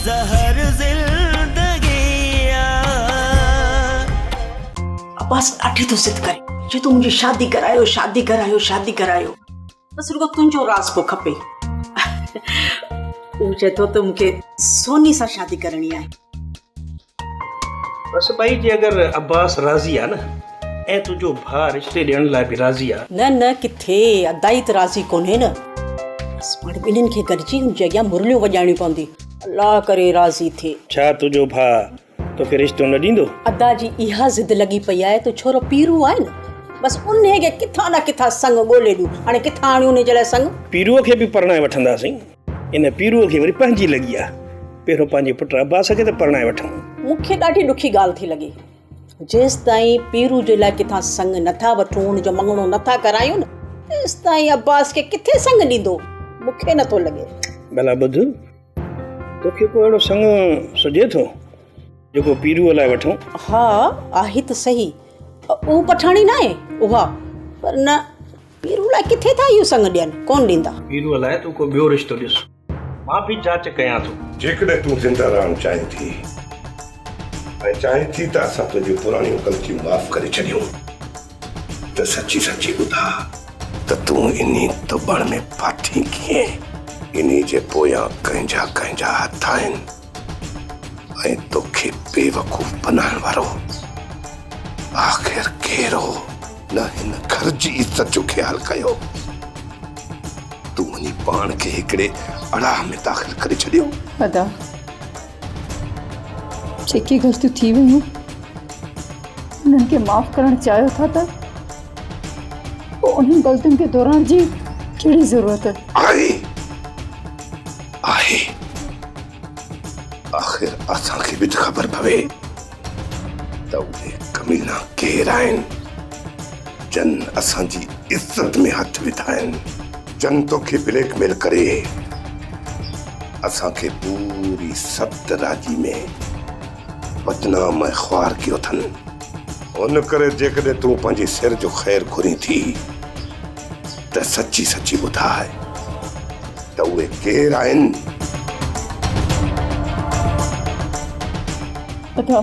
ज़हर ज़िंदगी बस ॾाढी तो ज़िद करे जो तू मुझे शादी करायो शादी करायो शादी करायो बस रुगो तुंहिंजो राज़ पो खपे वो चए थो त मूंखे सोनी सां शादी करणी आहे बस भाई जी अगर अब्बास राज़ी आहे न ऐं तुंहिंजो भाउ रिश्ते ॾियण लाइ बि राज़ी आहे न न किथे अदाई त राज़ी कोन्हे न बस पाण ॿिन्हिनि खे गॾिजी हुनजे अॻियां मुरलियूं वॼाइणियूं पवंदी अल्लाह करे राज़ी थिए छा तुंहिंजो भाउ तोखे रिश्तो न ॾींदो अदा जी इहा ज़िद लॻी पई आहे तो छोरो पीरू आहे न बस उन खे किथां न किथां संग ॻोल्हे ॾियूं हाणे किथां आणियूं उनजे लाइ संग पीरूअ खे बि परणाए वठंदासीं इन पीरूअ खे वरी पंहिंजी लॻी आहे पहिरियों पंहिंजे पुट अब्बास खे त परणाए वठूं मूंखे ॾाढी ॾुखी ॻाल्हि थी लॻे जेसि ताईं पीरू जे लाइ किथां संग नथा वठूं हुनजो मङणो नथा करायूं न तेसि ताईं अब्बास खे किथे संग ॾींदो मूंखे नथो लॻे भला ॿुध तोखे को अहिड़ो संग सुझे थो जेको पीरूअ लाइ वठूं हा आहे त सही उहो पठाणी न आहे उहा पर न पीरू लाइ किथे था इहो संग ॾियनि कोन ॾींदा पीरूअ लाइ तूं को ॿियो रिश्तो ॾिस मां बि जांच कयां थो जेकॾहिं तूं ज़िंदा रहणु चाहीं थी ऐं चाहीं थी त असां तुंहिंजी पुराणियूं ग़लतियूं माफ़ करे छॾियूं त सची सची ॿुधा त तूं इन्ही दॿण में फाथी कीअं इन्ही जे पोयां कंहिंजा हथ आहिनि ऐं तोखे बेवकूफ़ बनाइण वारो आख़िर केरु हो न हिन घर जी इज़त जो ख़्यालु कयो तूं वञी पाण खे हिकिड़े अड़ाह में दाख़िल करे छॾियो अदा जेकी ग़लतियूं थी वियूं उन्हनि खे माफ़ करणु चाहियो था त पोइ उन्हनि ग़लतियुनि खे दोहराइण जी कहिड़ी ज़रूरत आहे आख़िर असांखे बि त ख़बर पवे त उहे कमीना केरु आहिनि जन असांजी इज़त में हथ विधा आहिनि जन तोखे ब्लैकमेल करे असांखे पूरी सत राजी में बदनाम ऐं ख्वार कयो अथनि उन करे जेकॾहिं तूं पंहिंजे सिर जो ख़ैर घुरी थी त सची सची ॿुधाए त उहे केरु आहिनि अदा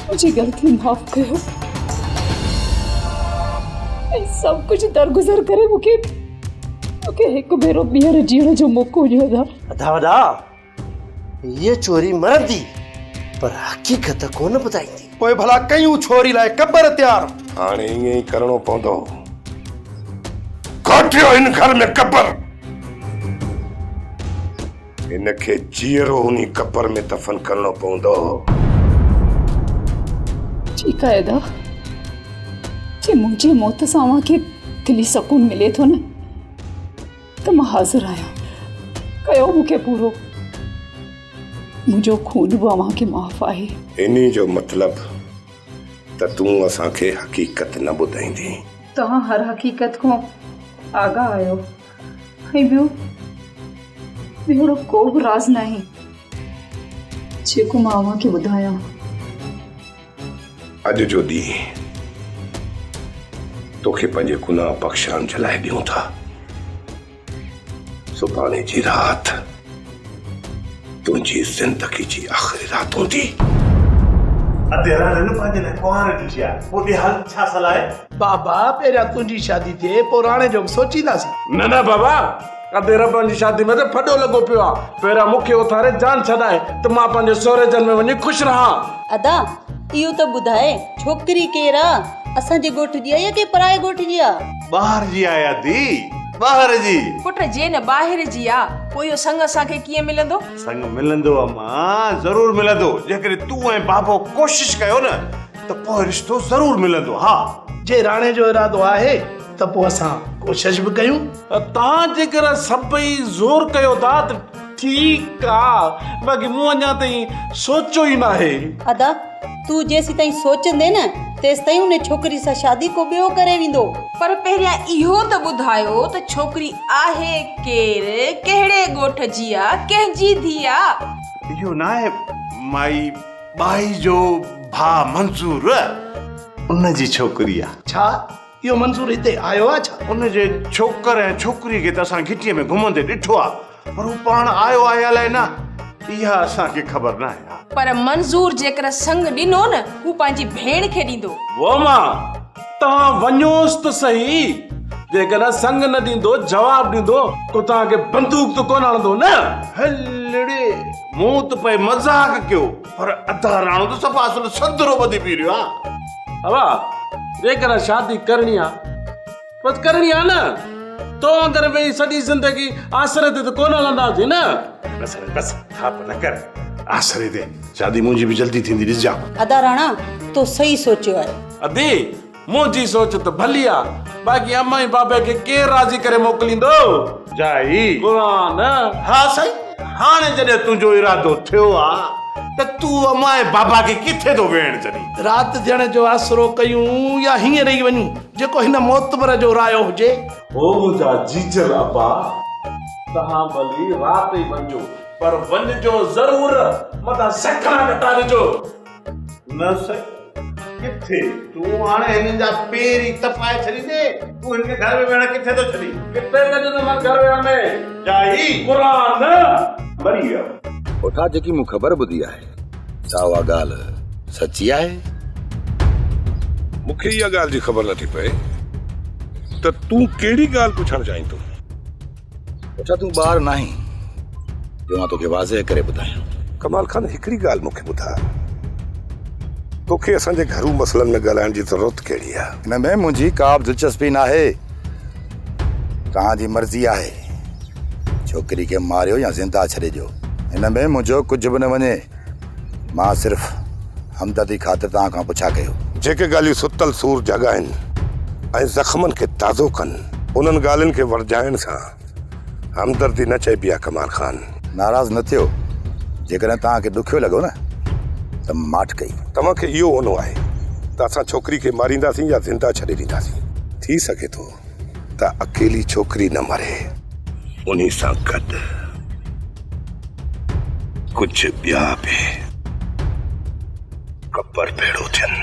मुझे गलती माफ़ कयो ऐं सभु कुझु दरगुज़र करे मूंखे हिकु भेरो ॿीहर जीअण जो मौक़ो ॾियो अदा वॾा ये चोरी मरंदी पर हक़ीक़त कोन ॿुधाईंदी पोइ भला कयूं छोरी लाइ कबर तयार हाणे ईअं ई करणो पवंदो कोठियो हिन घर में कबर इनखे जीअरो उनी कबर में दफ़न करणो पवंदो ठीकु आहे अदा जे मुंहिंजी मौत सां अव्हांखे दिली सुकून मिले थो न त मां हाज़िर आहियां कयो मूंखे पूरो मुंहिंजो खून बि अव्हांखे माफ़ आहे इन्ही जो मतिलबु त तूं असांखे हक़ीक़त न ॿुधाईंदी तव्हां हर हक़ीक़त खां आगाह आहियो ऐं ॿियो अहिड़ो को बि राज़ न आहे जेको मां अव्हांखे ॿुधायां अॼु जो ॾींहुं तोखे पंहिंजे गुनाह बख़्शण जे लाइ ॾियूं था सुभाणे जी राति तुंहिंजी ज़िंदगी जी आख़िरी रात हूंदी बाबा पहिरियां तुंहिंजी शादी थिए पोइ राणे जो सोचींदासीं न बाबा अधे रबनि जी शादी में त फॾो लॻो पियो आहे पहिरियां मूंखे उथारे जान छॾाए त मां पंहिंजे सहुरे जन में वञी ख़ुशि रहां अदा इहो त ॿुधाए छोकिरी केरु आहे असांजे ॻोठ जी आहे या के पराए ॻोठ जी आहे ॿाहिरि जी आहे अदी ॿाहिरि जी पुट जे न ॿाहिरि जी आहे पोइ इहो संग असांखे कीअं मिलंदो संग मिलंदो अम्मा ज़रूर मिलंदो जेकॾहिं तूं ऐं बाबो कोशिशि कयो न त पोइ रिश्तो ज़रूर मिलंदो हा जे राणे जो इरादो आहे त पोइ असां कोशिशि बि कयूं तव्हां जेकर सभई ज़ोर कयो था त ठीकु आहे बाक़ी मूं अञा ताईं सोचियो ई न आहे अदा तूं जेसि ताईं सोचंदे न तेसि ताईं उन छोकिरी सां शादी को ॿियो करे वेंदो पर पहिरियां इहो त ॿुधायो त छोकिरी आहे केरु कहिड़े ॻोठ जी आहे कंहिंजी धीउ आहे इहो न आहे माई बाई जो भाउ मंसूर उन जी छोकिरी आहे छा इहो मंसूर हिते आयो आहे छा उन जे छोकर ऐं छोकिरी खे त असां घिटीअ में घुमंदे ॾिठो आहे पर हू पाण आयो आहे अलाए न, इहा असांखे ख़बर न आहे। पर मंज़ूर जेकर संग ॾिनो न, हू पंहिंजी भेण खे ॾींदो। वो मां तव्हां वञोसि त सही, जेकर संग न ॾींदो जवाब ॾींदो तो तव्हांखे बंदूक तो कोन हणंदो न। हलड़े मूं त पे मज़ाक कयो, पर अधा राणो त सफ़ा असुल सदरो ॿधी पी रहियो आहे। हवा जेकर शादी करणी आहे बस करणी आहे न, तो अगर भई सॼी ज़िंदगी आसरे ते त कोन हलंदासीं न। बस बस थाप न कर, आसरे ते शादी मुंहिंजी बि जल्दी थींदी, ॾिस जा। अदा राणा तो सही सोचियो आहे। अदी मुंहिंजी सोच त भली आहे, बाक़ी अम्मा ऐं बाबे खे केरु राज़ी करे मोकिलींदो? जाई क़ुरान। हा साईं, हाणे जॾहिं तुंहिंजो इरादो थियो आहे त तूं अम्मा ऐं बाबा खे किथे थो वेण जॾहिं? राति थियण जो आसरो कयूं या हींअर ई वञूं, जेको हिन मोतबर जो रायो हुजे। ओ मुंहिंजा जीजल अब्बा, तव्हां भली राति ई वञो, पर वञिजो ज़रूर, मथां सखणा कटा ॾिजो। न साईं, किथे तूं हाणे हिननि जा पेर ई तपाए छॾींदे, तूं हिनखे घर में वेहण किथे थो छॾी? किथे कजो मां घर वेहण में जाई क़ुरान मरी वियो। उठा जेकी मूं ख़बर ॿुधी आहे, छा उहा ॻाल्हि सची आहे? मूंखे इहा ॻाल्हि जी ख़बर नथी पए त तूं कहिड़ी ॻाल्हि पुछणु चाहीं थो। उठा तूं ॿार नाहीं जो मां तोखे वाज़े करे ॿुधायां। कमाल खान, हिकिड़ी ॻाल्हि मूंखे ॿुधा, तोखे असांजे घरू मसलनि में ॻाल्हाइण जी ज़रूरत कहिड़ी आहे? हिन में मुंहिंजी का बि दिलचस्पी न आहे, तव्हांजी मर्ज़ी आहे, छोकिरी खे मारियो या ज़िंदा छॾे ॾियो, हिन में मुंहिंजो कुझु बि न वञे। मां सिर्फ़ हमदर्दी ख़ातिर तव्हां खां पुछा कयो। जेके ॻाल्हियूं सुतल सूर जॻाइनि ऐं ज़ख़्मनि खे ताज़ो कनि, उन्हनि ॻाल्हियुनि खे वरजाइण सां हमदर्दी न चइबी आहे। कमाल खान, नाराज़ न थियो, जेकॾहिं तव्हांखे ॾुखियो लॻो न त माठ कई। तव्हांखे इहो होनो आहे त असां छोकिरी खे मारींदासीं या ज़िंदा छॾे ॾींदासीं। थी सघे थो त अकेली छोकिरी न मरे, उन्ही सां गॾु कुझु ॿिया बि कब्र भेड़ो थियनि।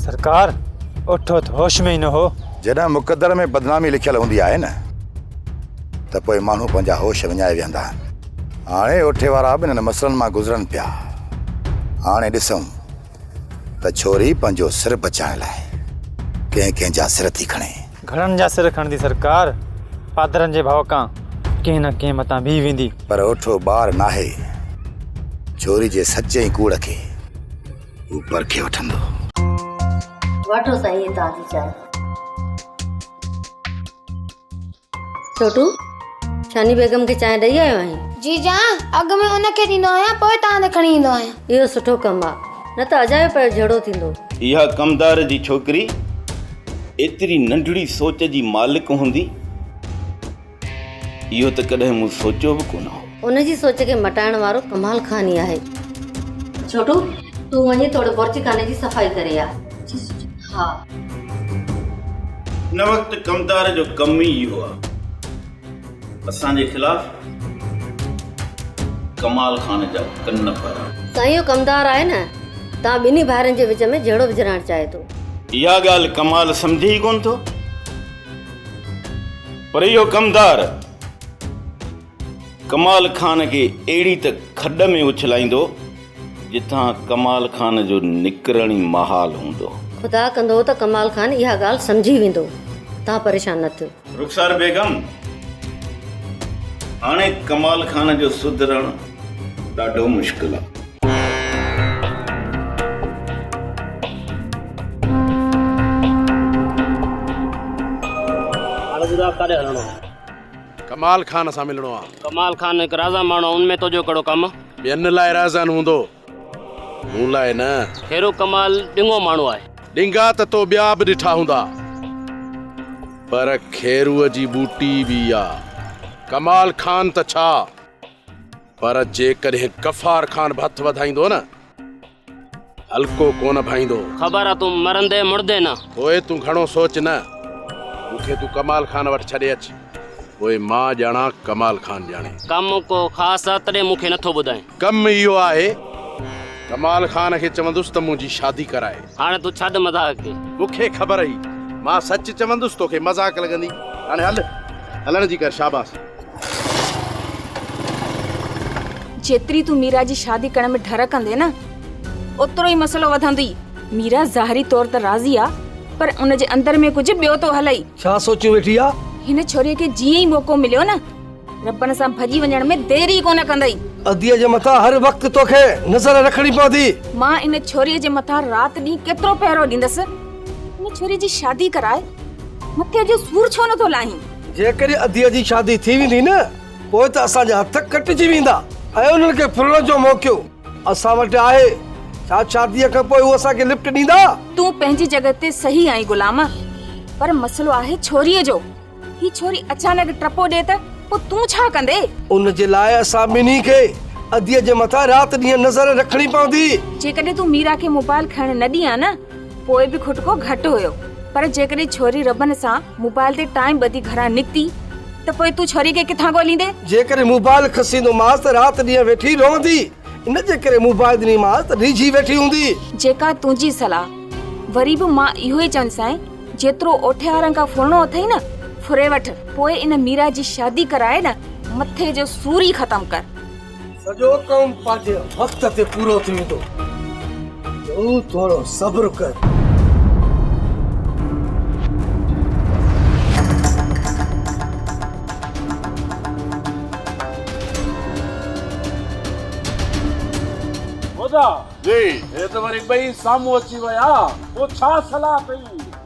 सरकार उठो त होश में ई न हो। जॾहिं मुक़दर में बदनामी लिखियल हूंदी आहे न त पोइ माण्हू पंहिंजा होश विञाए वेहंदा आहिनि। हाणे उठे वारा बि हिननि मसलनि मां गुज़रनि पिया। हाणे ॾिसूं त छोरी पंहिंजो सिर बचाइण लाइ कंहिं कंहिंजा सिर थी खणे। घणनि जा सिर खणंदी सरकार, पादरनि जे भाव खां कंहिं न कंहिं मथां बीह वेंदी। पर उठो ॿार नाहे, छोरी जे सचे ई कूड़ खे हू परखे वठंदो। वठो साईं तव्हांजी चांहि। छोटू, शानी बेगम खे चांहि ॾेई आयो आहीं? जी जा, अॻु में उनखे ॾींदो आहियां, पोइ तव्हां ॾे खणी ईंदो आहियां। इहो सुठो कमु आहे, न त अजायो पियो झड़ो थींदो। इहा कमदार जी छोकिरी एतिरी नंढड़ी सोच जी मालिक हूंदी, इहो त कॾहिं मूं सोचियो बि कोन हो। उनजी सोच खे मटाइण वारो कमाल खान ई आहे। छोटू, तूं वञी थोरो बुर्ज खाने जी सफ़ाई करे आ। हा, हिन वक़्तु कमदार जो कमु ई इहो आहे, असांजे ख़िलाफ़ कमाल खान जा कन पर। साईं कमदार आहे न, तव्हां ॿिन्ही भाइरनि जे विच में जहिड़ो विझराइण चाहे थो। इहा ॻाल्हि कमाल सम्झे ई कोन थो, पर इहो कमदार कमाल खान खे अहिड़ी त खॾ में उछलाईंदो जिथां कमाल खान जो निकिरण ई महाल हूंदो। खुदा कंदो त कमाल खान इहा ॻाल्हि सम्झी वेंदो, तव्हां परेशान न थियो। रुखसार बेगम, हाणे कमाल खान जो सुधरण ॾाढो मुश्किल आहे। कमाल खान सां मिलणो आहे। कमाल खान हिकु राज़ा माण्हू, उनमें तो जो कहिड़ो कमु? ॿियनि लाइ राज़ान हूंदो, मूं लाइ न। हेरो कमाल ॾिंगो माण्हू आहे। ॾिंगा त तो ॿिया बि ॾिठा हूंदा, पर खेरूअ जी बूटी बि आहे। कमाल खान त छा, पर जेकॾहिं गफ़ार खान बि हथु वधाईंदो न, हल्को कोन भाईंदो। ख़बर आहे तूं मरंदे मुर्दे न। पोइ तूं घणो सोच न, मूंखे तूं कमाल खान वटि छॾे अच, पोइ मां ॼाणा कमाल खान ॼाणे। कमु को ख़ासि आहे तॾहिं मूंखे नथो ॿुधाए। कमु इहो आहे, कमाल खान खे चवंदुसि त मुंहिंजी शादी कराए। हाणे तूं छॾ मज़ाक खे। मूंखे ख़बर हुई मां सच चवंदुसि तोखे मज़ाक लॻंदी। हाणे हल हलण जी कर, शाबाश। जेतिरी तूं मीरा जी शादी करण में ढर कंदे न ओतिरो ई मसलो वधंदी। मीरा ज़ाहिरी तौर ते राज़ी आ पर उन जे अंदर में कुछ ॿियो तो हलई। छा सोचियो वेठी आ? हिन छोरीअ खे जीअं ई मौक़ो मिलियो न रबन सां भॼी वञण में देरी कोन कंदई। अदीअ जे मथां हर वक्त तोखे नज़र रखणी पवंदी। मां इन छोरीअ जे मथां रात ॾींहुं केतिरो पहिरो ॾींदसि। इन छोरीअ जी शादी कराए मथे जो सूर छो नथो लाहीं? जेकॾहिं अदीअ जी शादी थी वेंदी न पोइ त असांजा हथ कटिजी वेंदा ऐं उन्हनि खे फुरण जो मौक़ो असां वटि आहे। छा शादीअ खां पोइ उहो असांखे लिफ्ट ॾींदा? तूं पंहिंजी जॻह ते सही आई गुलाम, पर मसलो आहे छोरीअ जो। ही छोरी अचानक टपो ॾे त पोइ तूं छा कंदे? उन जे लाइ असां ॿिन्ही खे अदीअ जे मथां रात ॾींहुं नज़र रखणी पवंदी। जेकॾहिं तूं मीरा खे मोबाइल खणण न ॾियां न पोइ बि खुटको घटि हुयो, पर जेकॾहिं छोरी रबन सां मोबाइल ते टाइम ॿधी घरां निकिती त पोइ तूं छोरी खे किथां ॻोल्हींदे? जेकॾहिं मोबाइल खसींदोमांसि त रात ॾींहुं वेठी रहंदी। इन जे करे मोबाइल ॾिनीमांसि त रिझी वेठी हूंदी। जेका तुंहिंजी सलाह, वरी बि मां इहो ई चवंदसि जेतिरो ओठे वारनि खां फुरणो अथई न फुरे वठ। पोइ इन मीरा जी शादी कराए न मथे जो सूर ई ख़तम कर। सॼो कम पंहिंजे वक़्त ते पूरो थी वेंदो। तूं थोरो सब्र कर। जी ये तो वरी ॿई साम्हूं अची विया। पोइ छा सलाह कई?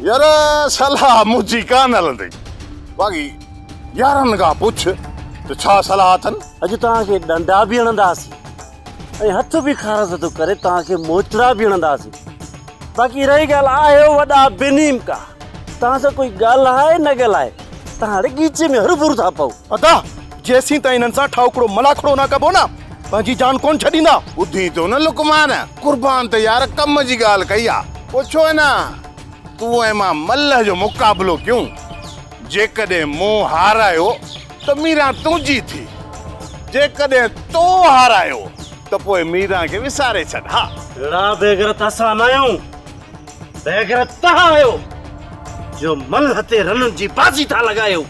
यार सलाह मुंहिंजी कान हलंदी, बाक़ी यारनि खां पुछ त छा सलाह अथनि। अॼु तव्हांखे डंडा बि हणंदासीं ऐं हथ बि खारस थो करे तव्हांखे मोचड़ा बि हणंदासीं। बाक़ी रही ॻाल्हि आहे वॾा बेनीम का, तव्हां सां कोई ॻाल्हाए न ॻाल्हाए तव्हां हाणे गीचे में हरूभरू था पओ। अदा जेसीं ताईं हिननि सां ठाउकड़ो मलाखड़ो न कबो न पंहिंजी जान कोन छॾींदा। ॿुधी तो न लुकमान, कुर्बान त यार कम जी ॻाल्हि कई आहे। पुछो न तूं ऐं मां मल्ह जो मुक़ाबिलो कयूं। जेकॾहिं मूं हारायो त मीरा तुंहिंजी थी, जेकॾहिं तो हारायो त पोइ मीरा खे विसारे छॾ। हा अहिड़ा बेगरत असां न आहियूं, बेगरत तव्हां आहियो जो मल्ह ते रननि जी बाज़ी था लॻायो।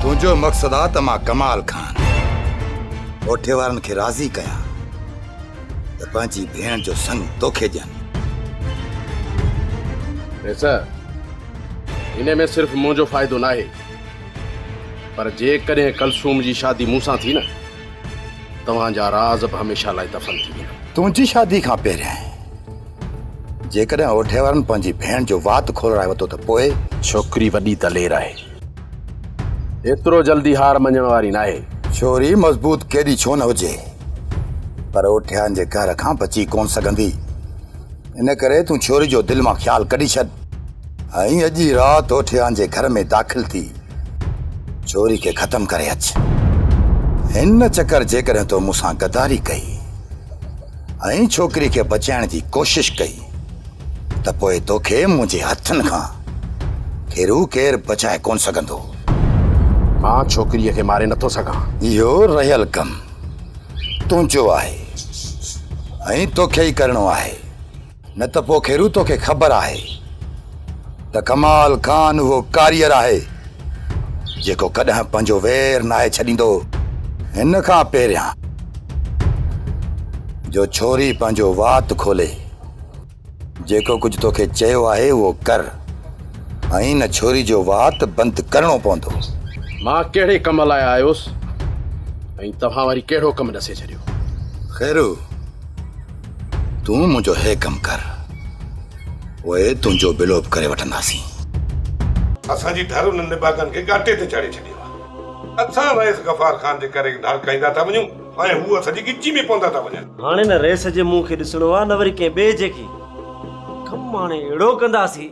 तुंहिंजो मक़सदु आहे त मां कमाल खान ओठे वारनि खे राज़ी कयां त पंहिंजी भेण जो संग तोखे ॾियनि। इन में सिर्फ़ मुंहिंजो फ़ाइदो न आहे, पर जेकॾहिं कलसूम जी शादी मूंसां थी न तव्हांजा राज़ बि हमेशह लाइ दफ़न थी वेंदा। तुंहिंजी शादी खां पहिरियां जेकॾहिं ओठे वारनि पंहिंजी भेण जो वात खोलाए वरितो त पोइ? छोकिरी वॾी दलेर आहे, एतिरो जल्दी हार मञण वारी न आहे। छोरी मज़बूत केॾी छो न हुजे, पर ओठियान जे घर खां बची कोन सघंदी। इन करे तूं छोरी जो दिलि मां ख़्यालु कढी छॾ ऐं अॼु राति ओठियान जे घर में दाख़िल थी छोरी खे ख़तम करे अच। हिन चकर जेकॾहिं तो मूंसां गद्दारी कई ऐं छोकिरी खे बचाइण जी कोशिश कई त पोइ तोखे मुंहिंजे हथनि खां केरू केरु बचाए कोन सघंदो। मां छोकिरीअ खे मारे नथो सघां। इहो रहियल कम तुंहिंजो आहे ऐं तोखे ई करणो आहे, न त पोइ खेरू तोखे ख़बर आहे त कमाल खान उहो कारीगर आहे जेको कॾहिं पंहिंजो वेर नाहे छॾींदो। हिन खां पहिरियां जो छोरी पंहिंजो वात खोले जेको कुझु तोखे चयो आहे उहो कर ऐं न छोरी जो वात बंदि करणो पवंदो। मां कहिड़े कम लाइ आयोसि ऐं तव्हां वरी कहिड़ो कमु ॾसे छॾियो? खैरू तूं मुंहिंजो हे कमु कर, उहे तुंहिंजो बिलोप करे वठंदासीं। असांजी धर उन्हनि निबागनि खे घाटे ते चाढ़े छॾियो आहे। असां रईस गफ़ार खान जे करे ढाकाईंदा था वञूं ऐं हू असांजी गिची में पवंदा था वञनि। हाणे न रेस जे मुंह खे ॾिसणो आहे न वरी कंहिं ॿिए जे खे। कमु हाणे अहिड़ो कंदासीं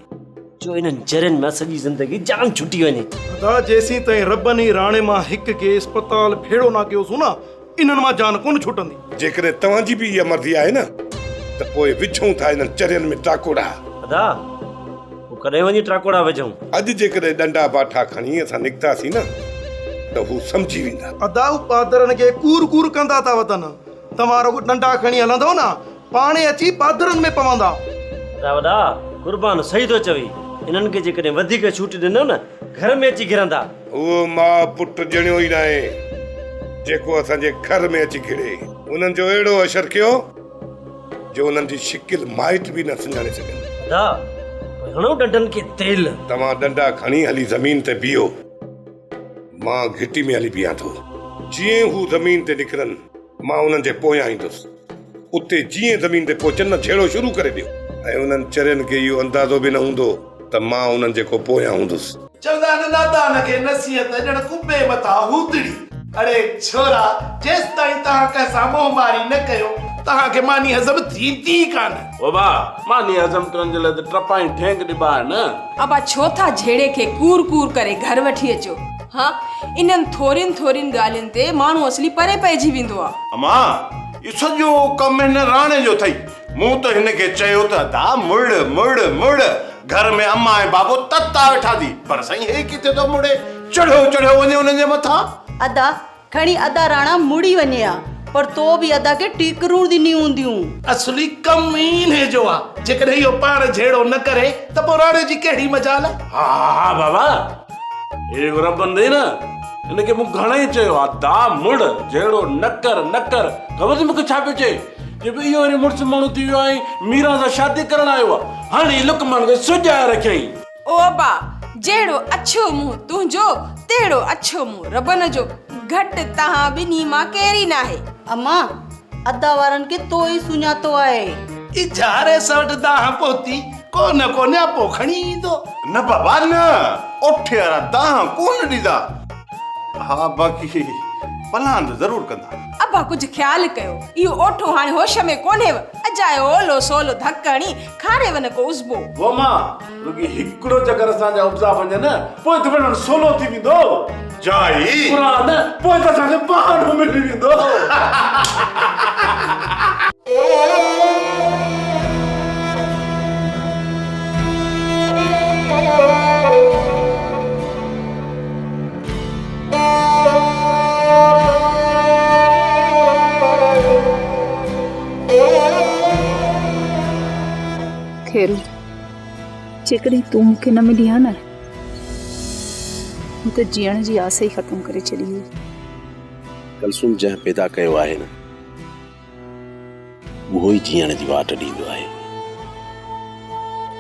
जो इन्हनि जरनि में सॼी ज़िंदगी जान छुटी वञे। अदा जेसीं ताईं रबनी राणे मां हिक खे अस्पताल भेड़ो न कयोसि न इन्हनि मां जान कोन छुटंदी। जेकॾहिं तव्हांजी बि इहा मर्ज़ी आहे न त पोइ विझूं था इन्हनि चरियनि में टाकोड़ा। अदा कॾहिं वञी टाकोड़ा विझूं? अॼु जेकॾहिं डंडा बाठा खणी असां निकितासीं न त हू सम्झी वेंदा। अदा पादरनि खे कूर कूर कंदा था वतन, तव्हां रुगो डंडा खणी हलंदो न पाणे अची पादरनि में पवंदा। वॾा कुर्बान सही थो चवी, इन्हनि खे जेकॾहिं वधीक छूट ॾिनो न घर में अची घिरंदा। उहो मां पुट ॼणियो ई न आहे जेको असांजे घर में अची घिरे। उन्हनि जो अहिड़ो असर कयो जो उन्हनि जी शिकिल माइट बि न सुञाणे सघनि। घणो डंडनि खे तेल। तव्हां डंडा खणी हली ज़मीन ते बीहो, मां घिटी में हली बीहां थो। जीअं हू ज़मीन ते निकिरनि मां उन्हनि जे पोयां ईंदुसि। उते जीअं ज़मीन ते पहुचनि न झेड़ो शुरू करे ॾियो ऐं उन्हनि चरियनि खे इहो अंदाज़ो बि न हूंदो त मां उन्हनि जे को पोयां हूंदुसि। चवंदा आहिनि नादान खे नसीहत ॼण कुबे मथां हूतड़ी। अरे छोरा, जेसि ताईं तव्हां कंहिंसां मोह मारी न कयो तव्हांखे मानी हज़म थींदी कान। ओ बा मानी हज़म करण जे लाइ त टपाई ठेंग ॾिबा आहे न। अबा छो था झेड़े खे कूर कूर करे घर वठी अचो? हाँ, इन्हनि थोरियुनि ॻाल्हियुनि ते माण्हू असली परे पइजी वेंदो आहे। अमा इहो सॼो कमु हिन राणे जो अथई। मूं त हिनखे चयो त दा मुड़ मुड़ मुड़, घर में अम्मा ऐं बाबो तता वेठा थी, पर साईं हे किथे थो मुड़े, चढ़ियो वञे उन्हनि जे मथां। अदा खणी अदा राणा मुड़ी वञे आ, पर तो बि अदा खे टीकरूं ॾिनी हूंदियूं। असली कम ई इन्हे जो आहे। जेकॾहिं इहो पाण झेड़ो न करे त पोइ राणे जी कहिड़ी मजाल। हा बाबा, हे रबंदे न इनखे मूं घणेई चयो आहे दा मुड़ झेड़ो न कर। ख़बर थी मूंखे छा पियो चए? जे भई इहो वरी मुड़ुसु माण्हू थी वियो आहे, मीरा सां शादी करण आयो आहे, हाणे लुकमान खे सुॼाए रखियईं। ओ बा, जहिड़ो अछो मुंहुं तुंहिंजो तहिड़ो अछो मुंहुं रबन जो, घटि तव्हां ॿिन्ही मां केरी न आहे। अम्मा अदा वारनि खे तो ई सुञातो आहे। इजारे सवट दाह पोती को न पो खणी ईंदो। न बाबा न, ओठे वारा दाह कोन ॾींदा। हा बाक़ी पलान ज़रूर कंदा। अबा कुछ ख्याल कयो, इहो ओठो हाणे होश में कोन्हेव। अजायो ओलो सोलो धकणी खारे वन को उसबो। वो मां रुगी हिकड़ो चक्कर असांजा उपजा वञे न, पोइ त भेण सोलो थी वेंदो। जाई पुराण पोइ त असांखे बहानो मिली वेंदो। खेरू, जेकॾहिं तूं मूंखे न मिली आहे न त जीअण जी आस ई ख़तमु करे छॾी हुई। कलसुम जंहिं पैदा कयो आहे न उहो ई जीअण जी वाट ॾींदो आहे।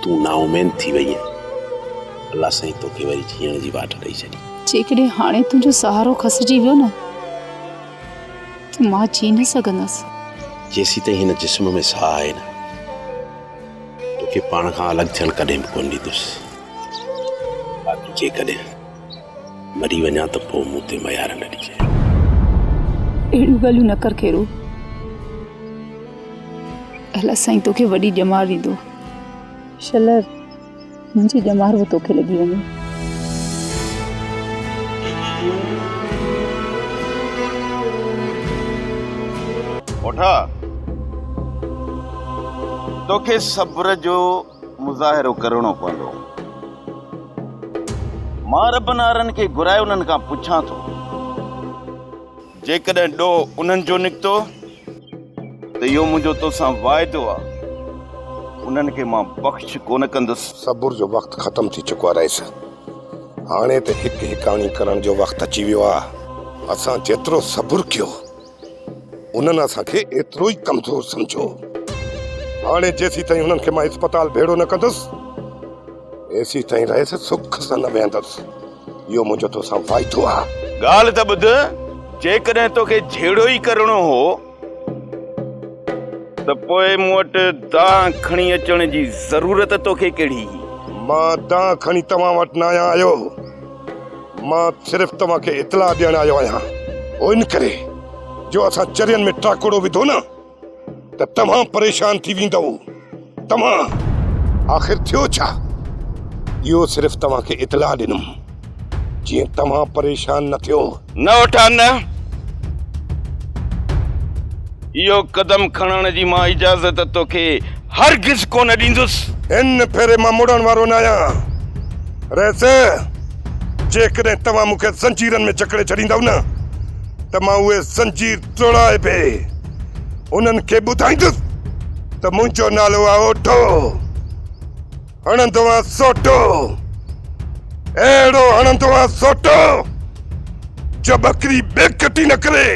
तूं नाउमेद थी वई आहे, अलाह साईं तोखे वरी जीअण जी वाट ॾेई छॾी। जेकॾहिं हाणे तुंहिंजो सहारो खसिजी वियो न त मां जी न सघंदसि। जेसीं ताईं हिन जिस्म में साह आहे न तोखे पाण खां अलॻि थियणु कॾहिं बि कोन ॾींदुसि। बाक़ी जेकॾहिं मरी वञा त पोइ मूं ते मयार न ॾिजे। अहिड़ियूं ॻाल्हियूं न कर खेरू, अलाह साईं तोखे वॾी ॼमार ॾींदो। शलर मुंहिंजी ॼमार बि तोखे लॻी वञे। ओठा तोखे सब्र जो मुज़ाहिरो करणो पवंदो। मां रबनारनि खे घुराए उन्हनि खां पुछां थो, जेकॾहिं ॾोह उन्हनि जो निकितो त इहो मुंहिंजो तोसां वाइदो आहे, उन्हनि खे मां बख़्श कोन कंदुसि। सबुर जो वक़्तु ख़तम थी चुको आहे रईस। हाणे त हिकु हिकाणी करण जो वक़्तु अची वियो आहे। असां जेतिरो सबुर कयो उन्हनि असांखे एतिरो ई कमज़ोर सम्झो। हाणे जेसीं ताईं हुननि खे मां अस्पताल भेड़ो न कंदुसि एसी ताईं रहियसि सुख सां न वेहंदुसि। इहो मुंहिंजो तोसां वाइदो आहे। ॻाल्हि त ॿुध, जेकॾहिं तोखे झेड़ो ई करणो हो त पोइ मूं वटि दांह खणी अचण जी ज़रूरत तोखे कहिड़ी? मां दांह खणी तव्हां वटि न आयो, मां सिर्फ़ु तव्हांखे इतला ॾियण आयो आहियां। ओ इन करे जो असां चरियनि में टाकड़ो विधो न त तव्हां परेशान थी वेंदव। तव्हां आख़िर थियो छा? इहो सिर्फ़ु तव्हांखे इतला ॾिनुमि जीअं तव्हां परेशान न थियो। न वठा न, इहो कदम खणण जी मां इजाज़त तोखे हरगिज़ कोन ॾींदुसि। हिन फेरे मां मुड़ण वारो न आहियां। रहिस, जेकॾहिं तव्हां मूंखे ज़ंजीरनि में जकड़े छॾींदव न त मां उहे ज़ंजीर तोड़ाए पे उन्हनि खे ॿुधाईंदुसि त मुंहिंजो नालो आहे ओठो, हणंदो आहे सोटो, अहिड़ो हणंदो आहे सोटो जो बकरी बेकटी न करे।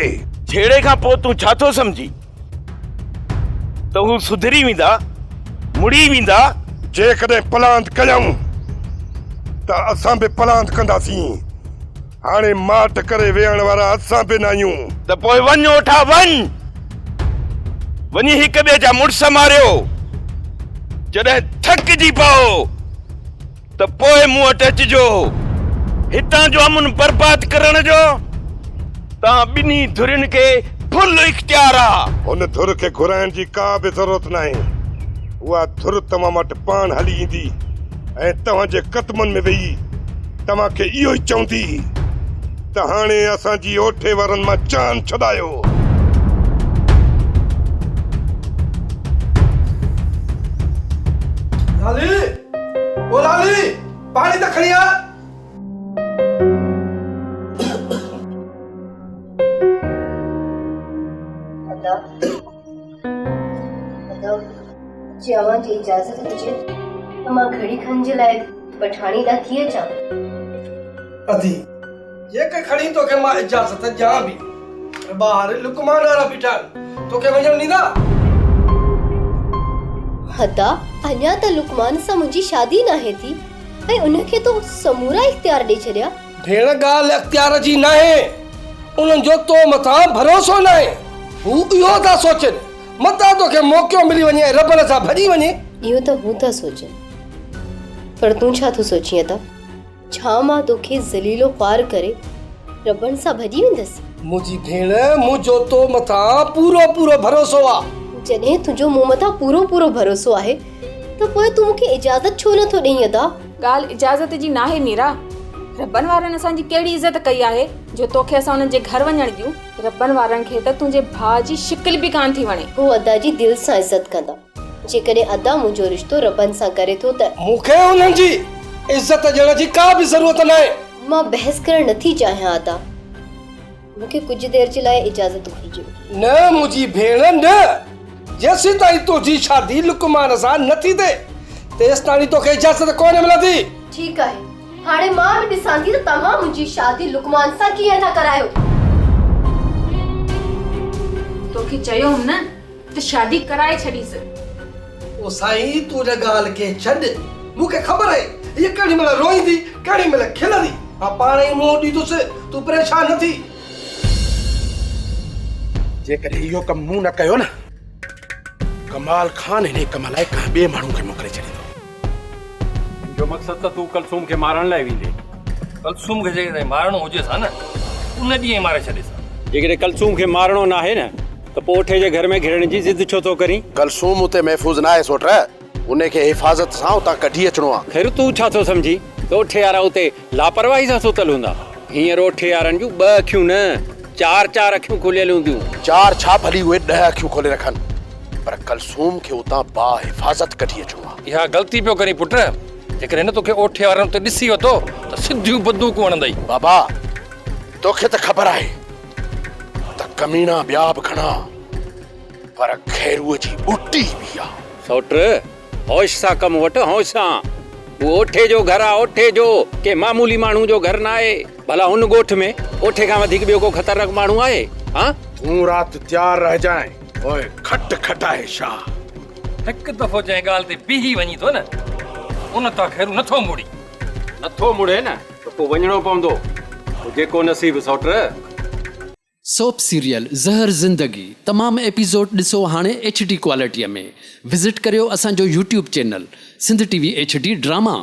छेड़े खां पोइ तूं छा थो सम्झी त हू सुधरी वेंदा, मुड़ी वेंदा? जेकॾहिं पलांद कयूं त असां बि पलांद कंदासीं। हाणे माट करे वेहण वारा असां बि न आहियूं। त पोइ वञ ओठा, वञ, वञी हिक ॿिए जा मुड़स मारियो। जॾहिं थकिजी पओ त पोइ मूं वटि अचिजो। हितां जो अमन बर्बाद करण जो तव्हां ॿिन्ही धुरियुनि खे फुल इख्तियार आहे। हुन धुर खे घुराइण जी का बि ज़रूरत न आहे। उहा धुर तव्हां वटि पाण हली ईंदी ऐं तव्हांजे कदमनि में वेही तव्हांखे इहो ई चवंदी त हाणे असांजी ओठे वारनि मां जान छॾायो। लाली, ओ लाली, पानी त खणी आ। चवण जी इजाज़त हुजे त मां घड़ी खन जे लाइ पठाणी ॾांहुं थी अचां। अधी जेके खणी तोखे मां इजाज़त ॾियां बि, ॿाहिरि लुकमान वारा बीठा तोखे वञण ॾींदा? हदा अञा त लुकमान सां मुंहिंजी शादी नाहे थी ऐं उनखे तो समूरा इख्तियार ॾेई छॾिया। भेण ॻाल्हि इख्तियार जी नाहे, उन्हनि जो तो मथां भरोसो नाहे। हू इहो था सोचनि मतां तोखे मौक़ो मिली वञे ऐं रॿ सां भॼी वञे। इहो त हू था सोचनि, पर तूं छा थो सोचीं अदा? छा मां तोखे ज़लीलो ख्वार करे रॿनि सां भॼी वेंदसि? मुंहिंजी भेण, मुंहिंजो तो मथां पूरो पूरो भरोसो आहे। जॾहिं तुंहिंजो मूं मथां पूरो पूरो भरोसो आहे त पोइ तूं मूंखे इजाज़त छो नथो ॾेई अदा? ॻाल्हि इजाज़त जी नाहे मीरा। रॿनि वारनि असांजी कहिड़ी इज़त कई आहे जो तोखे असां उन्हनि जे घर वञण ॾियूं? रॿनि वारनि खे त तुंहिंजे भाउ जी शिकिल बि कान थी वणे। हू अदा जी दिलि सां इज़त कंदा। जेकॾहिं अदा मुंहिंजो रिश्तो रॿनि सां करे थो त मूंखे उन्हनि जी इज़त ॾियण जी का बि ज़रूरत नाहे। मां बहस करणु नथी चाहियां अदा, मूंखे कुझु देर जे लाइ इजाज़त घुरिजे। न मुंहिंजी भेण न, जेसीं ताईं तुंहिंजी शादी लुकमान सां नथी थिए तेसि ताईं तोखे इजाज़त कोन मिलंदी। ठीकु आहे, हाणे मां बि ॾिसां थी त तव्हां मुंहिंजी शादी लुकमान सां कीअं था करायो। तोखे चयोमि न त शादी कराए छॾीसि। ओ साईं, तूं हिन ॻाल्हि खे छॾ। मूंखे ख़बर आहे हीअ केॾी महिल रोईंदी, केॾी महिल खिलंदी। मां पाण ई मुंहुं ॾींदुसि, तूं परेशान न थी। जेकॾहिं इहो कमु मूं न कयो न, कमाल खान हिन कम लाइ कंहिं ॿिए माण्हू खे मोकिले छॾींदो। जो मक़सदु त तूं कलसूम खे मारण लाइ वेंदे। कलसूम खे जेकॾहिं मारणो हुजेसि हा न, उन ॾींहुं मारे छॾेसि। जेकॾहिं कलसूम खे मारणो न आहे न त पोइ ओठे जे घर में घिरण जी ज़िद छो थो करीं? कलसूम उते महफ़ूज़ न आहे सोट, उनखे हिफ़ाज़त सां उतां कढी अचिणो आहे। ख़ैर तूं छा थो सम्झी त ओठे वारा उते लापरवाही सां सुतल हूंदा? हींअर ओठे वारनि जूं 2 अखियूं न 4 अखियूं खुलियल हूंदियूं। 4 छा भली उहे 10 अखियूं खोले रखनि, पर कलसूम खे उतां बा हिफ़ाज़त कढी अचिणो आहे। इहा ग़लती पियो करी पुट। जेकॾहिं तोखे ओठे वारनि ते ॾिसी वतो त सिधियूं बंदूकूं हणंदई। बाबा, तोखे त ख़बर आहे त कमीना ॿिया बि घणा, पर खैरूअ जी ॿूटी बि आहे। सौट, होश सां कमु वठ, होश सां। वो ओठे जो घर आहे, ओठे जो, के मामूली माण्हू जो घर न आहे। भला हुन ॻोठ में ओठे खां वधीक ॿियो को ख़तरनाक माण्हू आहे? हाँ, तूं राति तयार रहिजांइ। ओए खट खटाए छा? हिकु दफ़ो जंहिं ॻाल्हि ते बीही वञी थो न, उन तां खैरू नथो मुड़ी। नथो मुड़े न त पोइ वञणो पवंदो, जेको नसीब सौट। सोप सीरियल ज़हर ज़िंदगी तमामु एपिसोड ॾिसो हाणे HD क्वालिटीअ में। विज़िट करियो असांजो YouTube channel Sindh TV HD drama.